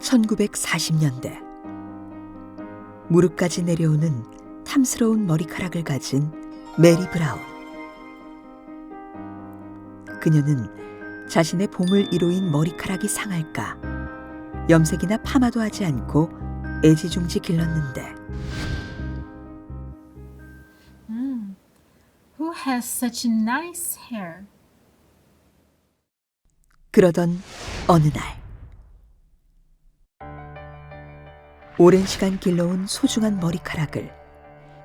1940년대 무릎까지 내려오는 탐스러운 머리카락을 가진 메리 브라운. 그녀는 자신의 봄을 이루인 머리카락이 상할까 염색이나 파마도 하지 않고 애지중지 길렀는데 Who has such nice hair? 그러던 어느 날 오랜 시간 길러온 소중한 머리카락을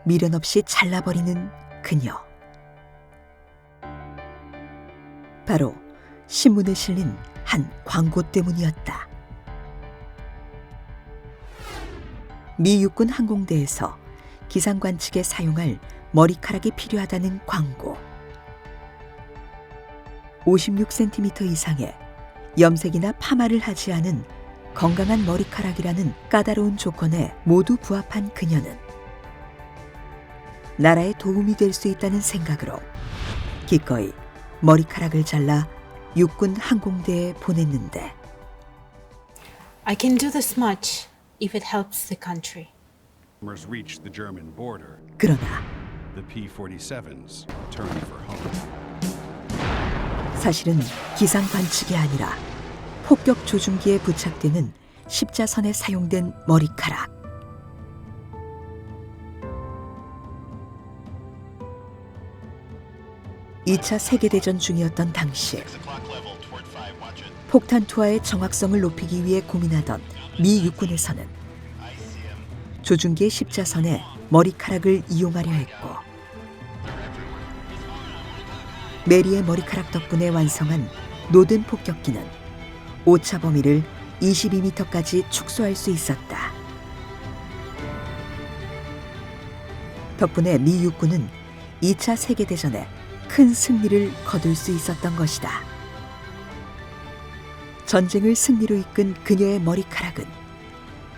미련 없이 잘라버리는 그녀. 바로 신문에 실린 한 광고 때문이었다. 미 육군 항공대에서 기상관 측에 사용할 머리카락이 필요하다는 광고. 56cm 이상의 염색이나 파마를 하지 않은 건강한 머리카락이라는 까다로운 조건에 모두 부합한 그녀는 나라에 도움이 될 수 있다는 생각으로 기꺼이 머리카락을 잘라 육군 항공대에 보냈는데 I can do this much if it helps the country. Reached the German border. 그러나 The P-47s turned for home. 사실은 기상 관측이 아니라 폭격 조준기에 부착되는 십자선에 사용된 머리카락. (2차) 세계대전 중이었던 당시 폭탄 투하의 정확성을 높이기 위해 고민하던 미 육군에서는 조준기의 십자선에 머리카락을 이용하려 했고 메리의 머리카락 덕분에 완성한 노든 폭격기는 오차 범위를 22m까지 축소할 수 있었다. 덕분에 미 육군은 2차 세계대전에 큰 승리를 거둘 수 있었던 것이다. 전쟁을 승리로 이끈 그녀의 머리카락은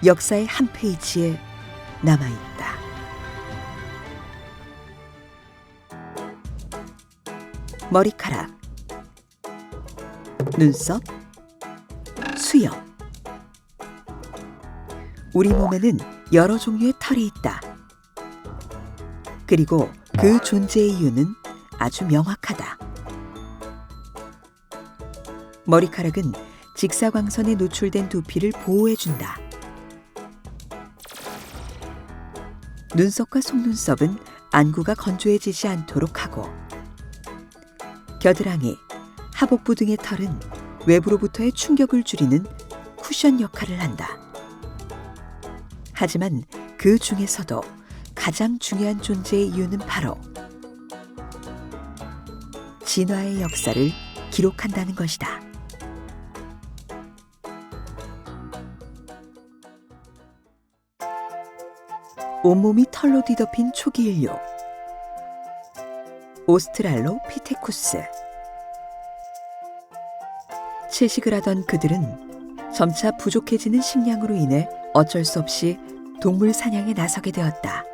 역사의 한 페이지에 남아있다. 머리카락, 눈썹, 수염. 우리 몸에는 여러 종류의 털이 있다. 그리고 그 존재의 이유는 아주 명확하다. 머리카락은 직사광선에 노출된 두피를 보호해준다. 눈썹과 속눈썹은 안구가 건조해지지 않도록 하고 겨드랑이, 하복부 등의 털은 외부로부터의 충격을 줄이는 쿠션 역할을 한다. 하지만 그 중에서도 가장 중요한 존재의 이유는 바로 진화의 역사를 기록한다는 것이다. 온몸이 털로 뒤덮인 초기 인류 오스트랄로피테쿠스. 채식을 하던 그들은 점차 부족해지는 식량으로 인해 어쩔 수 없이 동물 사냥에 나서게 되었다.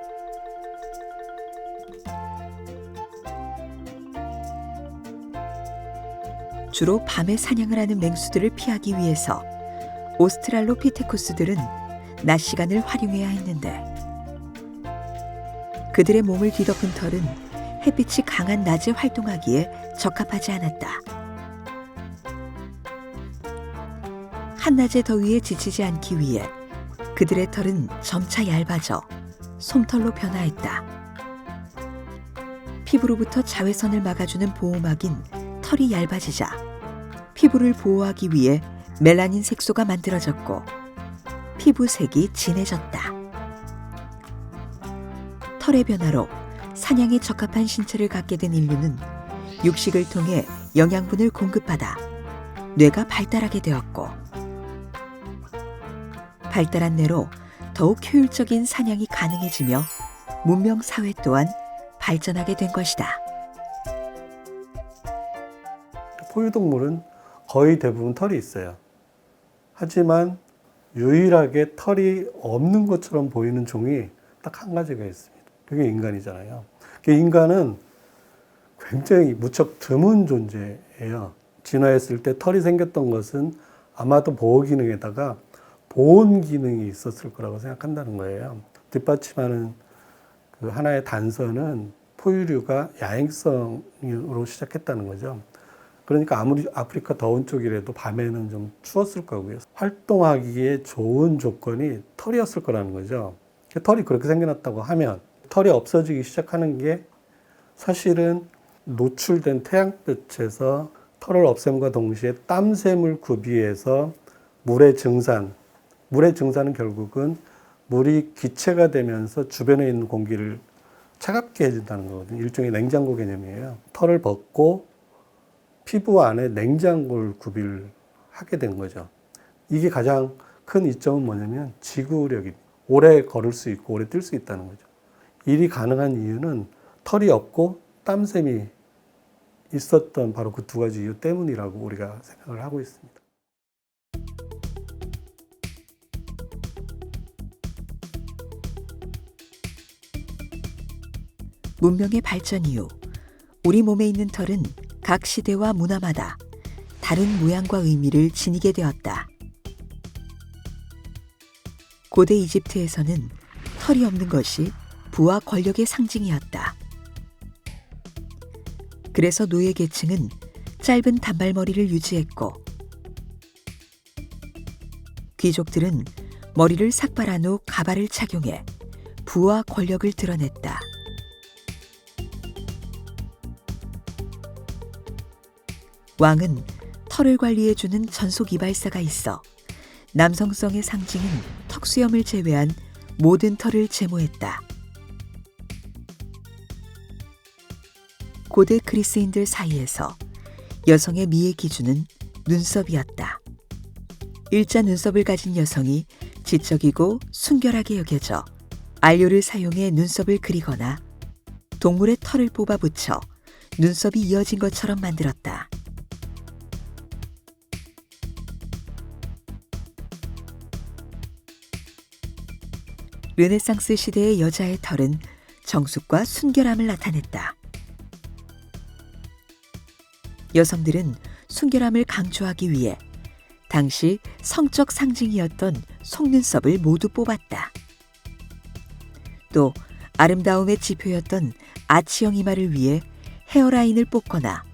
주로 밤에 사냥을 하는 맹수들을 피하기 위해서 오스트랄로피테쿠스들은 낮 시간을 활용해야 했는데 그들의 몸을 뒤덮은 털은 햇빛이 강한 낮에 활동하기에 적합하지 않았다. 한낮의 더위에 지치지 않기 위해 그들의 털은 점차 얇아져 솜털로 변화했다. 피부로부터 자외선을 막아주는 보호막인 털이 얇아지자 피부를 보호하기 위해 멜라닌 색소가 만들어졌고 피부색이 진해졌다. 털의 변화로 사냥에 적합한 신체를 갖게 된 인류는 육식을 통해 영양분을 공급받아 뇌가 발달하게 되었고 발달한 뇌로 더욱 효율적인 사냥이 가능해지며 문명 사회 또한 발전하게 된 것이다. 포유동물은 거의 대부분 털이 있어요. 하지만 유일하게 털이 없는 것처럼 보이는 종이 딱 한 가지가 있습니다. 그게 인간이잖아요. 인간은 굉장히 무척 드문 존재예요. 진화했을 때 털이 생겼던 것은 아마도 보호 기능에다가 보온 기능이 있었을 거라고 생각한다는 거예요. 뒷받침하는 그 하나의 단서는 포유류가 야행성으로 시작했다는 거죠. 그러니까 아무리 아프리카 더운 쪽이라도 밤에는 좀 추웠을 거고요. 활동하기에 좋은 조건이 털이었을 거라는 거죠. 털이 그렇게 생겨났다고 하면 털이 없어지기 시작하는 게 사실은 노출된 태양빛에서 털을 없앰과 동시에 땀샘을 구비해서 물의 증산은 결국은 물이 기체가 되면서 주변에 있는 공기를 차갑게 해준다는 거거든요. 일종의 냉장고 개념이에요. 털을 벗고 피부 안에 냉장고를 구비를 하게 된 거죠. 이게 가장 큰 이점은 뭐냐면 지구력이 오래 걸을 수 있고 오래 뛸 수 있다는 거죠. 일이 가능한 이유는 털이 없고 땀샘이 있었던 바로 그 두 가지 이유 때문이라고 우리가 생각을 하고 있습니다. 문명의 발전 이후 우리 몸에 있는 털은 각 시대와 문화마다 다른 모양과 의미를 지니게 되었다. 고대 이집트에서는 털이 없는 것이 부와 권력의 상징이었다. 그래서 노예 계층은 짧은 단발머리를 유지했고 귀족들은 머리를 삭발한 후 가발을 착용해 부와 권력을 드러냈다. 왕은 털을 관리해주는 전속 이발사가 있어 남성성의 상징인 턱수염을 제외한 모든 털을 제모했다. 고대 그리스인들 사이에서 여성의 미의 기준은 눈썹이었다. 일자 눈썹을 가진 여성이 지적이고 순결하게 여겨져 안료를 사용해 눈썹을 그리거나 동물의 털을 뽑아 붙여 눈썹이 이어진 것처럼 만들었다. 르네상스 시대의 여자의 털은 정숙과 순결함을 나타냈다. 여성들은 순결함을 강조하기 위해 당시 성적 상징이었던 속눈썹을 모두 뽑았다. 또 아름다움의 지표였던 아치형 이마를 위해 헤어라인을 뽑거나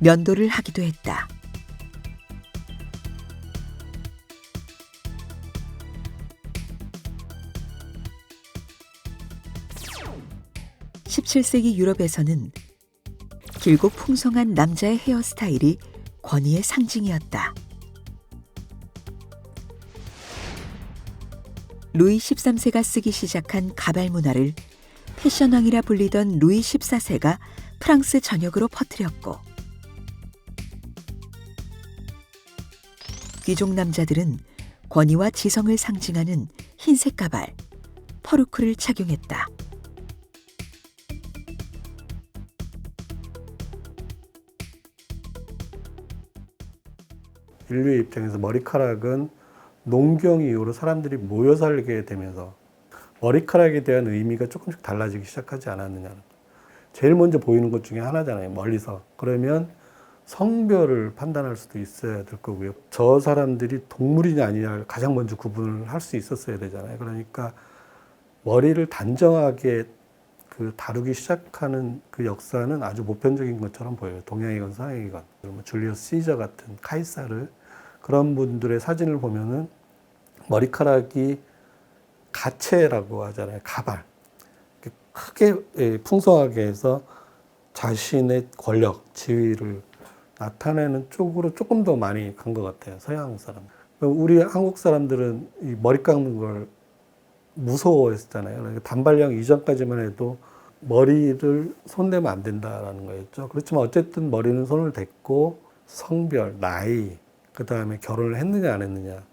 면도를 하기도 했다. 17세기 유럽에서는 길고 풍성한 남자의 헤어스타일이 권위의 상징이었다. 루이 13세가 쓰기 시작한 가발 문화를 패션왕이라 불리던 루이 14세가 프랑스 전역으로 퍼뜨렸고 귀족 남자들은 권위와 지성을 상징하는 흰색 가발, 퍼루크를 착용했다. 인류의 입장에서 머리카락은 농경 이후로 사람들이 모여 살게 되면서 머리카락에 대한 의미가 조금씩 달라지기 시작하지 않았느냐. 제일 먼저 보이는 것 중에 하나잖아요. 멀리서. 그러면 성별을 판단할 수도 있어야 될 거고요. 저 사람들이 동물이냐 아니냐를 가장 먼저 구분을 할 수 있었어야 되잖아요. 그러니까 머리를 단정하게 다루기 시작하는 그 역사는 아주 보편적인 것처럼 보여요. 동양이건 서양이건. 줄리어스 시저 같은 카이사르 그런 분들의 사진을 보면은 머리카락이 가채라고 하잖아요. 가발. 크게 풍성하게 해서 자신의 권력, 지위를 나타내는 쪽으로 조금 더 많이 간 것 같아요. 서양 사람. 우리 한국 사람들은 이 머리 깎는 걸 무서워했잖아요. 그러니까 단발령 이전까지만 해도 머리를 손대면 안 된다라는 거였죠. 그렇지만 어쨌든 머리는 손을 댔고 성별, 나이, 그 다음에 결혼을 했느냐 안 했느냐,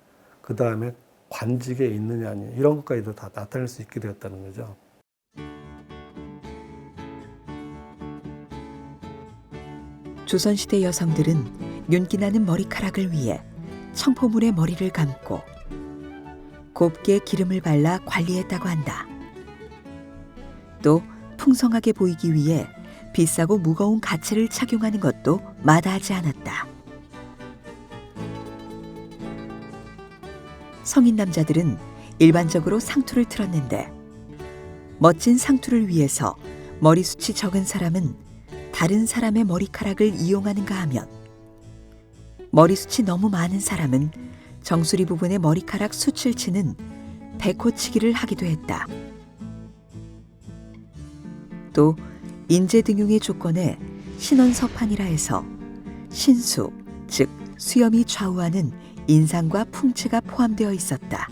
그 다음에 관직에 있느냐 아니냐 이런 것까지도 다 나타낼 수 있게 되었다는 거죠. 조선시대 여성들은 윤기나는 머리카락을 위해 청포물에 머리를 감고 곱게 기름을 발라 관리했다고 한다. 또 풍성하게 보이기 위해 비싸고 무거운 가채를 착용하는 것도 마다하지 않았다. 성인 남자들은 일반적으로 상투를 틀었는데 멋진 상투를 위해서 머리숱이 적은 사람은 다른 사람의 머리카락을 이용하는가 하면 머리숱이 너무 많은 사람은 정수리 부분의 머리카락 숱을 치는 백호치기를 하기도 했다. 또 인재등용의 조건에 신원서판이라 해서 신수, 즉 수염이 좌우하는 인상과 풍채가 포함되어 있었다.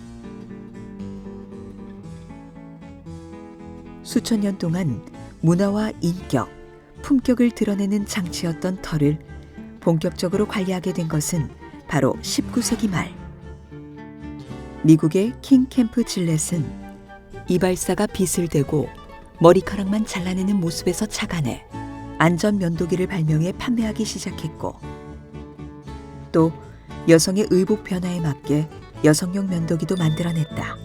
수천 년 동안 문화와 인격, 품격을 드러내는 장치였던 털을 본격적으로 관리하게 된 것은 바로 19세기 말. 미국의 킹 캠프 질렛은 이발사가 빗을 대고 머리카락만 잘라내는 모습에서 착안해 안전 면도기를 발명해 판매하기 시작했고, 또 여성의 의복 변화에 맞게 여성용 면도기도 만들어냈다.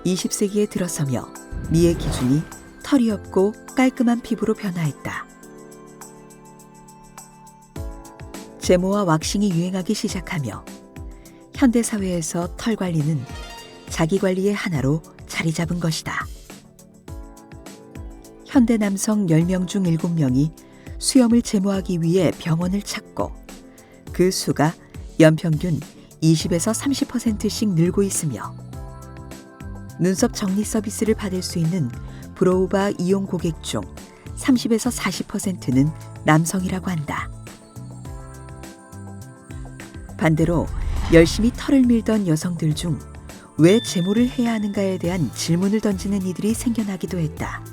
20세기에 들어서며 미의 기준이 털이 없고 깔끔한 피부로 변화했다. 제모와 왁싱이 유행하기 시작하며 현대사회에서 털 관리는 자기 관리의 하나로 자리 잡은 것이다. 현대 남성 10명 중 7명이 수염을 제모하기 위해 병원을 찾고 그 수가 연평균 20에서 30%씩 늘고 있으며 눈썹 정리 서비스를 받을 수 있는 브로우바 이용 고객 중 30에서 40%는 남성이라고 한다. 반대로 열심히 털을 밀던 여성들 중 왜 제모를 해야 하는가에 대한 질문을 던지는 이들이 생겨나기도 했다.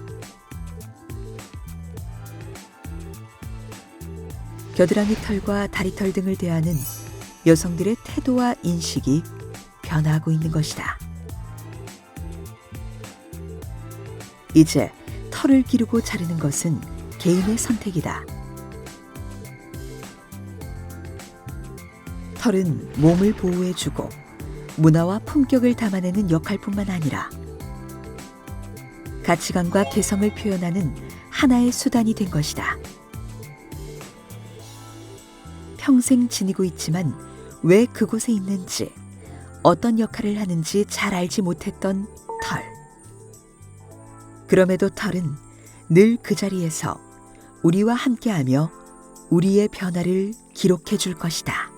겨드랑이 털과 다리털 등을 대하는 여성들의 태도와 인식이 변화하고 있는 것이다. 이제 털을 기르고 자르는 것은 개인의 선택이다. 털은 몸을 보호해주고 문화와 품격을 담아내는 역할뿐만 아니라 가치관과 개성을 표현하는 하나의 수단이 된 것이다. 평생 지니고 있지만 왜 그곳에 있는지, 어떤 역할을 하는지 잘 알지 못했던 털. 그럼에도 털은 늘 그 자리에서 우리와 함께하며 우리의 변화를 기록해 줄 것이다.